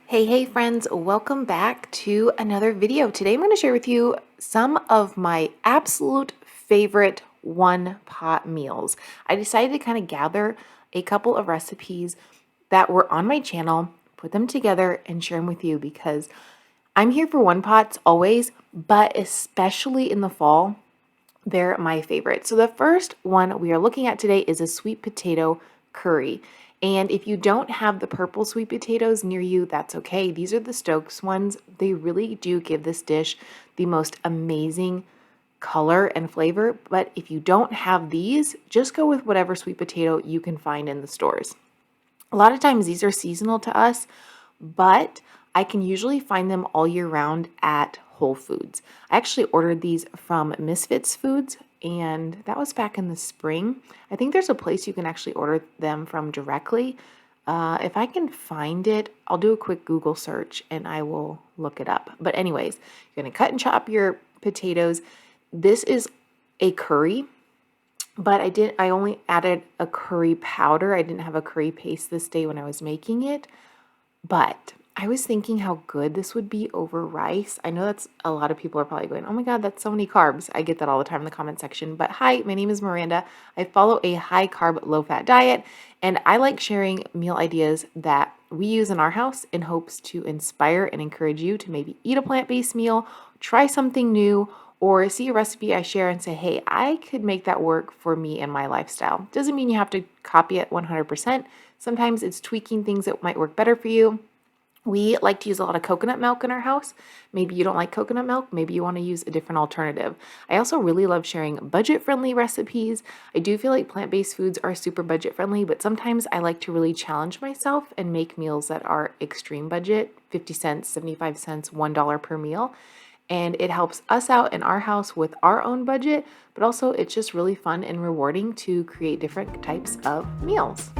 Hey friends, welcome back to another video. Today I'm going to share with you some of my absolute favorite one pot meals. I decided to kind of gather a couple of recipes that were on my channel, put them together and share them with you because I'm here for one pots always, but especially in the fall, they're my favorite. So the first one we are looking at today is a sweet potato curry. And if you don't have the purple sweet potatoes near you, that's okay. These are the Stokes ones. They really do give this dish the most amazing color and flavor. But if you don't have these, just go with whatever sweet potato you can find in the stores. A lot of times these are seasonal to us, but I can usually find them all year round at Whole Foods. I actually ordered these from Misfits Foods, and that was back in the spring. I think there's a place you can actually order them from directly. If I can find it, I'll do a quick Google search and I will look it up. But anyways, you're going to cut and chop your potatoes. This is a curry, but I only added a curry powder. I didn't have a curry paste this day when I was making it. But I was thinking how good this would be over rice. I know that's a lot of people are probably going, oh my God, that's so many carbs. I get that all the time in the comment section. But hi, my name is Miranda. I follow a high carb, low fat diet, and I like sharing meal ideas that we use in our house in hopes to inspire and encourage you to maybe eat a plant-based meal, try something new, or see a recipe I share and say, hey, I could make that work for me and my lifestyle. Doesn't mean you have to copy it 100%. Sometimes it's tweaking things that might work better for you. We like to use a lot of coconut milk in our house. Maybe you don't like coconut milk. Maybe you want to use a different alternative. I also really love sharing budget-friendly recipes. I do feel like plant-based foods are super budget-friendly, but sometimes I like to really challenge myself and make meals that are extreme budget, 50 cents, 75 cents, $1 per meal. And it helps us out in our house with our own budget, but also it's just really fun and rewarding to create different types of meals.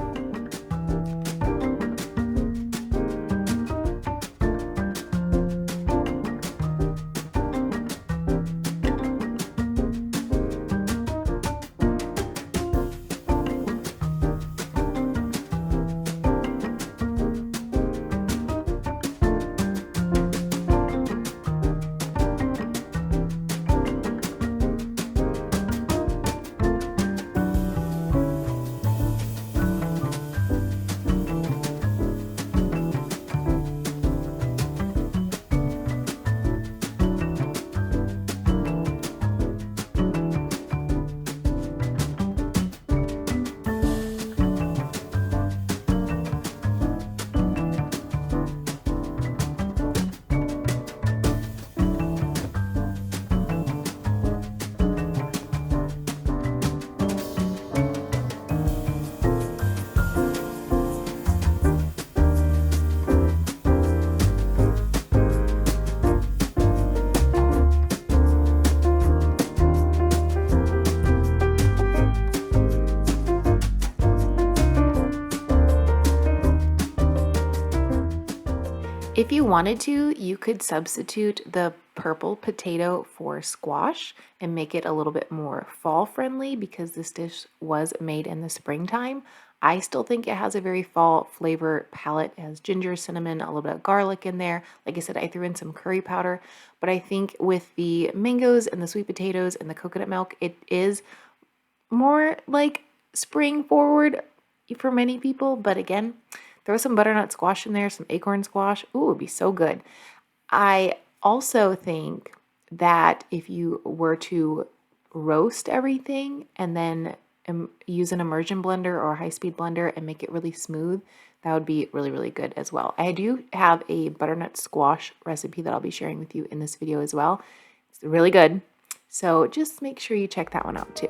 If you wanted to, you could substitute the purple potato for squash and make it a little bit more fall friendly because this dish was made in the springtime. I still think it has a very fall flavor palette. It has ginger, cinnamon, a little bit of garlic in there. Like I said, I threw in some curry powder, but I think with the mangoes and the sweet potatoes and the coconut milk, it is more like spring forward for many people. But again, throw some butternut squash in there, some acorn squash. Ooh, it would be so good. I also think that if you were to roast everything and then use an immersion blender or a high-speed blender and make it really smooth, that would be really, really good as well. I do have a butternut squash recipe that I'll be sharing with you in this video as well. It's really good. So just make sure you check that one out too.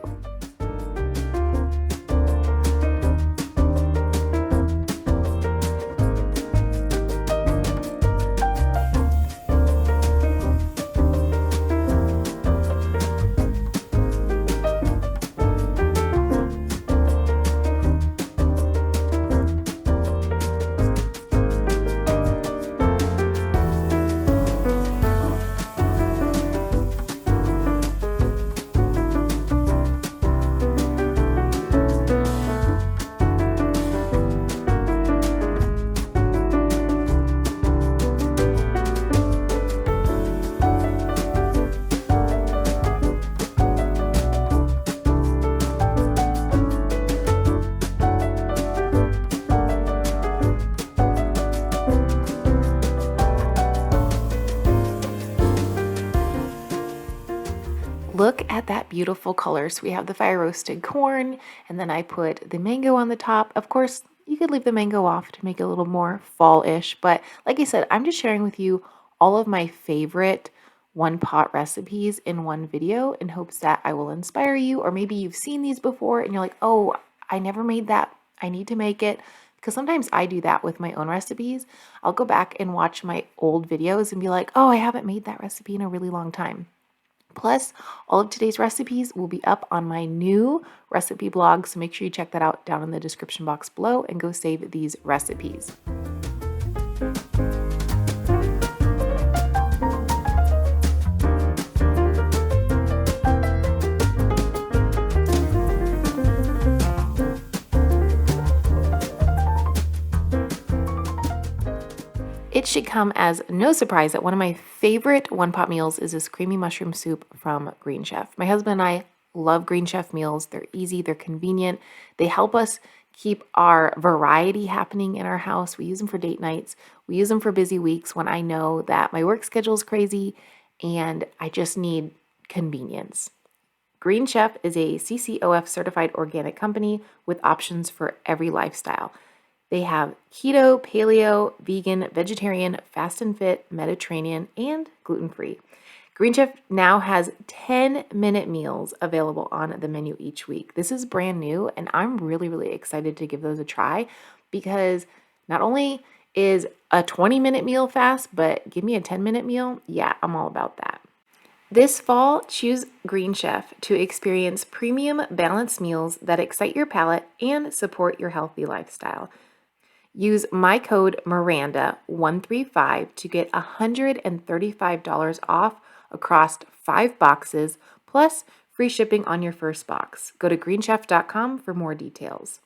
add that beautiful color. So we have the fire roasted corn, and then I put the mango on the top. Of course, you could leave the mango off to make it a little more fall-ish, but like I said, I'm just sharing with you all of my favorite one pot recipes in one video in hopes that I will inspire you, or maybe you've seen these before and you're like, oh, I never made that. I need to make it. Because sometimes I do that with my own recipes. I'll go back and watch my old videos and be like, oh, I haven't made that recipe in a really long time. Plus, all of today's recipes will be up on my new recipe blog, so make sure you check that out down in the description box below and go save these recipes. It should come as no surprise that one of my favorite one-pot meals is this creamy mushroom soup from Green Chef. My husband and I love Green Chef meals. They're easy, they're convenient. They help us keep our variety happening in our house. We use them for date nights. We use them for busy weeks when I know that my work schedule is crazy and I just need convenience. Green Chef is a CCOF certified organic company with options for every lifestyle. They have keto, paleo, vegan, vegetarian, fast and fit, Mediterranean, and gluten-free. Green Chef now has 10-minute meals available on the menu each week. This is brand new, and I'm really, really excited to give those a try because not only is a 20-minute meal fast, but give me a 10-minute meal. Yeah, I'm all about that. This fall, choose Green Chef to experience premium balanced meals that excite your palate and support your healthy lifestyle. Use my code Miranda135 to get $135 off across 5 boxes, plus free shipping on your first box. Go to greenchef.com for more details.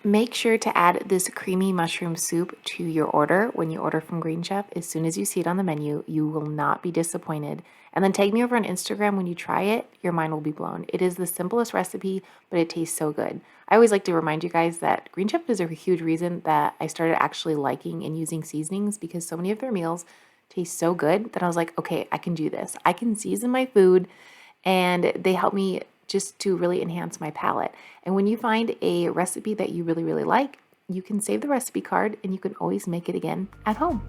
Make sure to add this creamy mushroom soup to your order when you order from Green Chef. As soon as you see it on the menu, you will not be disappointed. And then tag me over on Instagram when you try it. Your mind will be blown. It is the simplest recipe, but it tastes so good. I always like to remind you guys that Green Chef is a huge reason that I started actually liking and using seasonings, because so many of their meals taste so good that I was like, okay, I can do this. I can season my food, and they help me just to really enhance my palate. And when you find a recipe that you really, really like, you can save the recipe card and you can always make it again at home.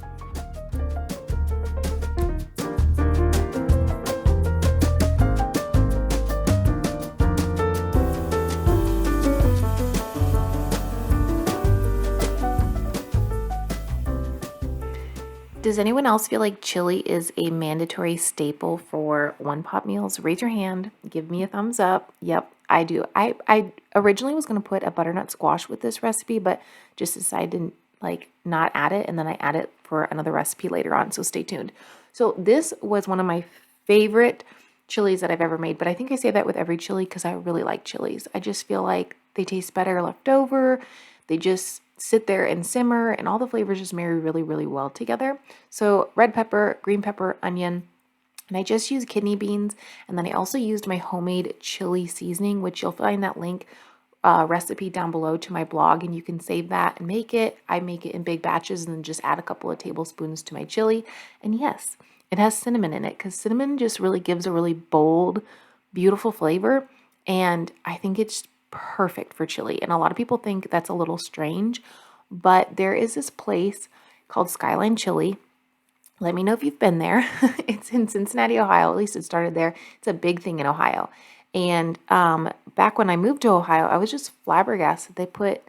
Does anyone else feel like chili is a mandatory staple for one-pot meals? Raise your hand. Give me a thumbs up. Yep, I do. I originally was going to put a butternut squash with this recipe, but just decided to not add it, and then I add it for another recipe later on, so stay tuned. So this was one of my favorite chilies that I've ever made, but I think I say that with every chili because I really like chilies. I just feel like they taste better left over. They just sit there and simmer, and all the flavors just marry really, really well together. So red pepper, green pepper, onion, and I just used kidney beans, and then I also used my homemade chili seasoning, which you'll find that link recipe down below to my blog, and you can save that and make it. I make it in big batches and then just add a couple of tablespoons to my chili. And yes, it has cinnamon in it because cinnamon just really gives a really bold, beautiful flavor, and I think it's perfect for chili. And a lot of people think that's a little strange, but there is this place called Skyline Chili. Let me know if you've been there. It's in Cincinnati, Ohio. At least it started there. It's a big thing in Ohio. And back when I moved to Ohio, I was just flabbergasted they put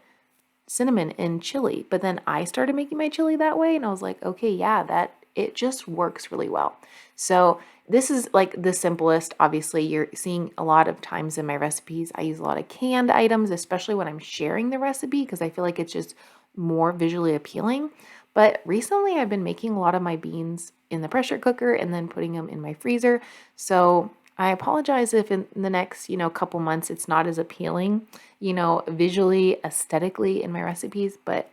cinnamon in chili. But then I started making my chili that way, and I was like, okay, yeah, that it just works really well. So this is like the simplest. Obviously, you're seeing a lot of times in my recipes, I use a lot of canned items, especially when I'm sharing the recipe, because I feel like it's just more visually appealing. But recently, I've been making a lot of my beans in the pressure cooker and then putting them in my freezer. So I apologize if in the next, couple months, it's not as appealing, visually, aesthetically in my recipes, but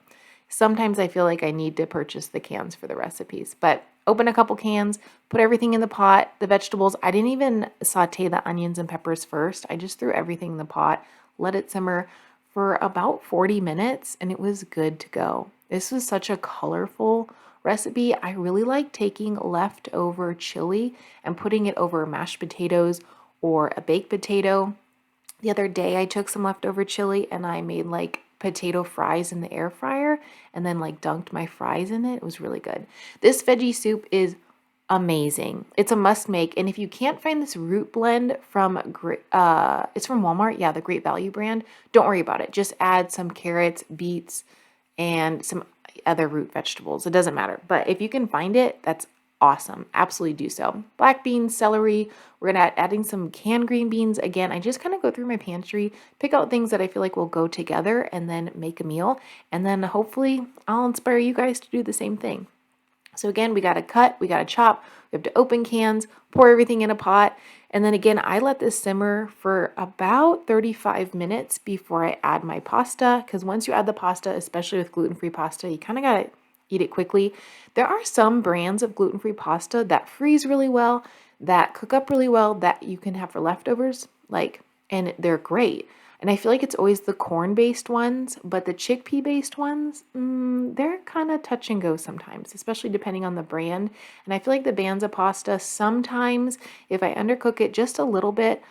sometimes I feel like I need to purchase the cans for the recipes. But open a couple cans, put everything in the pot, the vegetables. I didn't even saute the onions and peppers first. I just threw everything in the pot, let it simmer for about 40 minutes, and it was good to go. This was such a colorful recipe. I really like taking leftover chili and putting it over mashed potatoes or a baked potato. The other day I took some leftover chili and I made like potato fries in the air fryer and then like dunked my fries in it. It was really good. This veggie soup is amazing. It's a must make. And if you can't find this root blend from it's from Walmart, yeah, the Great Value brand, don't worry about it. Just add some carrots, beets, and some other root vegetables. It doesn't matter. But if you can find it, that's awesome. Absolutely do so. Black beans, celery. We're going to adding some canned green beans. Again, I just kind of go through my pantry, pick out things that I feel like will go together and then make a meal. And then hopefully I'll inspire you guys to do the same thing. So again, we got to cut, we got to chop, we have to open cans, pour everything in a pot. And then again, I let this simmer for about 35 minutes before I add my pasta. Because once you add the pasta, especially with gluten-free pasta, you kind of got to eat it quickly. There are some brands of gluten-free pasta that freeze really well, that cook up really well, that you can have for leftovers, and they're great. And I feel like it's always the corn-based ones, but the chickpea-based ones, they're kind of touch and go sometimes, especially depending on the brand. And I feel like the Banza pasta, sometimes if I undercook it just a little bit,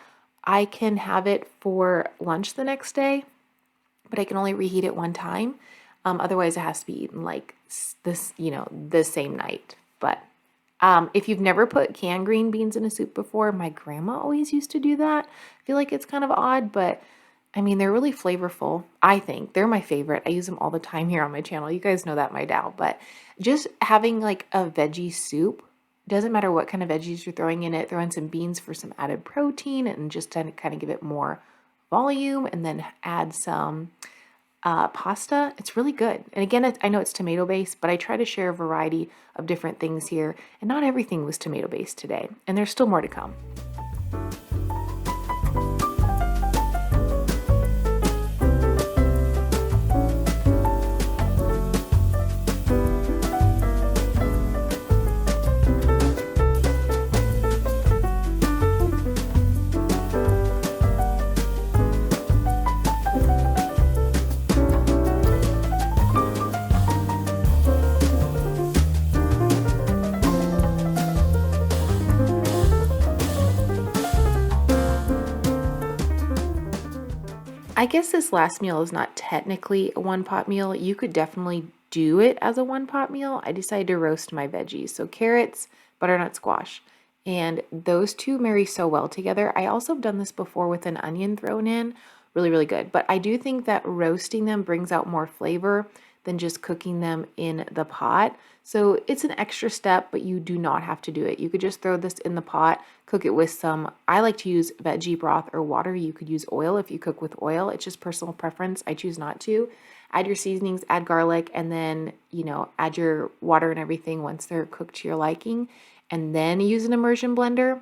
I can have it for lunch the next day, but I can only reheat it one time. Otherwise, it has to be eaten like this, the same night. But if you've never put canned green beans in a soup before, my grandma always used to do that. I feel like it's kind of odd, but I mean, they're really flavorful. I think they're my favorite. I use them all the time here on my channel. You guys know that by now, but just having like a veggie soup, doesn't matter what kind of veggies you're throwing in it, throw in some beans for some added protein and just to kind of give it more volume, and then add some pasta. It's really good. And again, I know it's tomato based, but I try to share a variety of different things here, and not everything was tomato based today, and there's still more to come. I guess this last meal is not technically a one-pot meal. You could definitely do it as a one-pot meal. I decided to roast my veggies. So carrots, butternut squash, and those two marry so well together. I also have done this before with an onion thrown in. Really, really good. But I do think that roasting them brings out more flavor than just cooking them in the pot. So it's an extra step, but you do not have to do it. You could just throw this in the pot, cook it with some, I like to use veggie broth or water. You could use oil if you cook with oil. It's just personal preference. I choose not to. Add your seasonings, add garlic, and then, add your water and everything once they're cooked to your liking. And then use an immersion blender.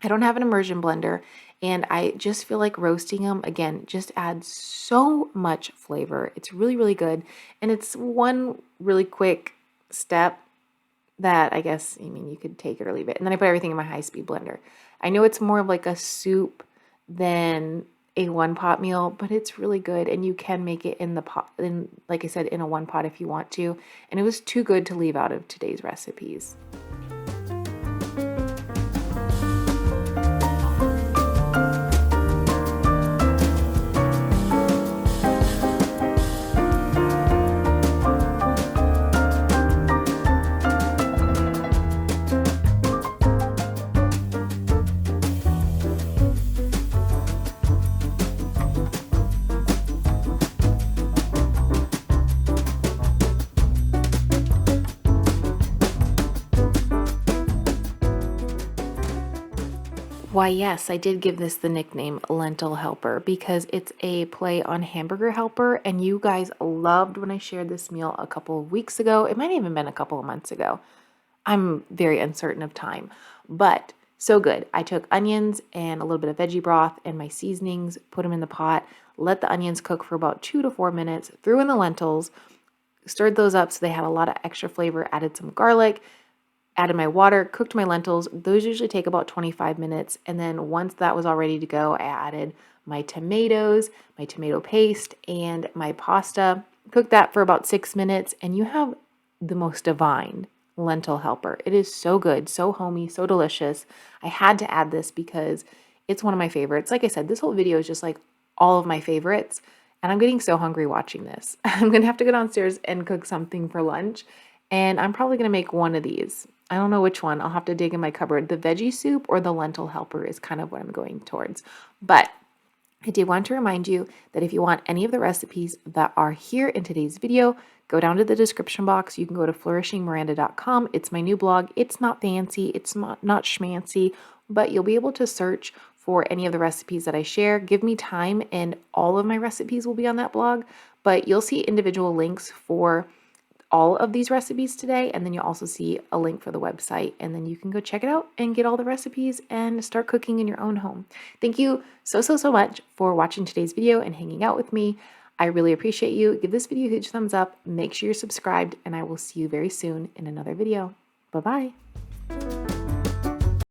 I don't have an immersion blender, and I just feel like roasting them, again, just adds so much flavor. It's really, really good. And it's one really quick step that I guess, you could take it or leave it. And then I put everything in my high-speed blender. I know it's more of like a soup than a one-pot meal, but it's really good. And you can make it in the pot, like I said, in a one pot if you want to. And it was too good to leave out of today's recipes. Why, yes, I did give this the nickname Lentil Helper because it's a play on Hamburger Helper, and you guys loved when I shared this meal a couple of weeks ago. It might have even been a couple of months ago. I'm very uncertain of time, but so good. I took onions and a little bit of veggie broth and my seasonings, put them in the pot, let the onions cook for about 2 to 4 minutes, threw in the lentils, stirred those up so they had a lot of extra flavor, added some garlic, added my water, cooked my lentils. Those usually take about 25 minutes. And then once that was all ready to go, I added my tomatoes, my tomato paste, and my pasta. Cooked that for about 6 minutes, and you have the most divine lentil helper. It is so good, so homey, so delicious. I had to add this because It's one of my favorites. Like I said, this whole video is just like all of my favorites, and I'm getting so hungry watching this. I'm gonna have to go downstairs and cook something for lunch, and I'm probably gonna make one of these. I don't know which one. I'll have to dig in my cupboard. The veggie soup or the lentil helper is kind of what I'm going towards. But I did want to remind you that if you want any of the recipes that are here in today's video, go down to the description box. You can go to flourishingmiranda.com. It's my new blog. It's not fancy, it's not schmancy, but you'll be able to search for any of the recipes that I share. Give me time and all of my recipes will be on that blog, but you'll see individual links for all of these recipes today, and then you'll also see a link for the website, and then you can go check it out and get all the recipes and start cooking in your own home. Thank you so much for watching today's video and hanging out with me. I really appreciate you. Give this video a huge thumbs up. Make sure you're subscribed, and I will see you very soon in another video. Bye-bye.